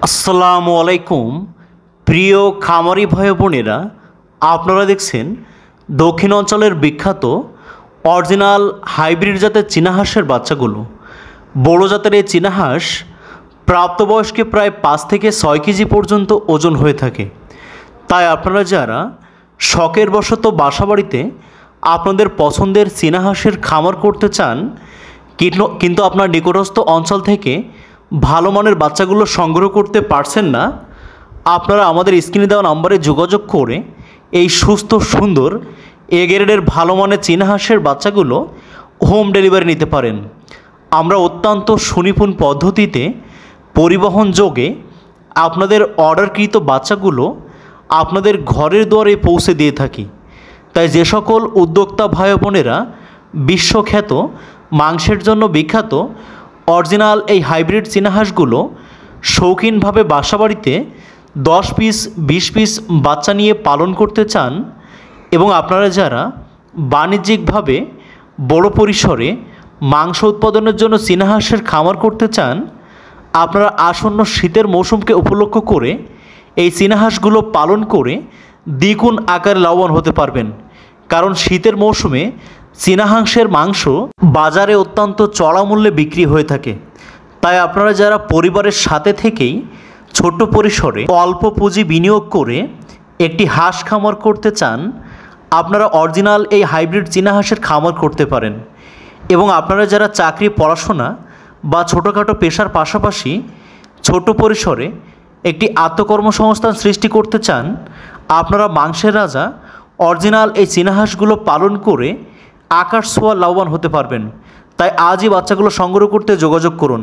আসসালামু আলাইকুম প্রিয় খামারি ভাই বোনেরা, আপনারা দেখছেন দক্ষিণ অঞ্চলের বিখ্যাত অরিজিনাল হাইব্রিড জাতের চীনা হাঁসের বাচ্চাগুলো। বড় জাতের এই চীনা হাঁস প্রাপ্তবয়স্কে প্রায় 5 থেকে 6 কেজি পর্যন্ত ওজন হয়ে থাকে। তাই আপনারা যারা শখের বশত বাসাবাড়িতে আপনাদের পছন্দের চীনা হাঁসের খামার করতে চান কিন্তু আপনার নিকটস্থ অঞ্চল থেকে ভালো মানের বাচ্চাগুলো সংগ্রহ করতে পারছেন না, আপনারা আমাদের স্ক্রিনে দেওয়া নম্বরে যোগাযোগ করে এই সুস্থ সুন্দর এ গ্রেডের ভালো মানের চীনা হাঁসের বাচ্চাগুলো হোম ডেলিভারি নিতে পারেন। আমরা অত্যন্ত সুনিপুণ পদ্ধতিতে পরিবহন যোগে আপনাদের অর্ডারকৃত বাচ্চাগুলো আপনাদের ঘরের দুয়ারে পৌঁছে দিয়ে থাকি। তাই যে সকল উদ্যোক্তা ভাই বোনেরা বিশ্বখ্যাত মাংসের জন্য বিখ্যাত অরিজিনাল এই হাইব্রিড চীনা হাঁসগুলো শৌখিনভাবে বাসাবাড়িতে 10 পিস 20 পিস বাচ্চা নিয়ে পালন করতে চান এবং আপনারা যারা বাণিজ্যিকভাবে বড় পরিসরে মাংস উৎপাদনের জন্য চীনা হাঁসের খামার করতে চান, আপনারা আসন্ন শীতের মৌসুমকে উপলক্ষ করে এই চীনা হাঁসগুলো পালন করে দ্বিগুণ আকারে লাভবান হতে পারবেন। কারণ শীতের মৌসুমে চীনা হাঁসের মাংস বাজারে অত্যন্ত চড়া মূল্যে বিক্রি হয়ে থাকে। তাই আপনারা যারা পরিবারের সাথে থেকেই ছোট পরিসরে অল্প পুঁজি বিনিয়োগ করে একটি হাঁস খামার করতে চান, আপনারা অরিজিনাল এই হাইব্রিড চীনা হাঁসের খামার করতে পারেন। এবং আপনারা যারা চাকরি পড়াশোনা বা ছোটোখাটো পেশার পাশাপাশি ছোট পরিসরে একটি আত্মকর্মসংস্থান সৃষ্টি করতে চান, আপনারা মাংসের রাজা অরিজিনাল এই চীনা হাঁসগুলো পালন করে আকাশ ছোঁয়া লাভবান হতে পারবেন। তাই আজই বাচ্চাগুলো সংগ্রহ করতে যোগাযোগ করুন।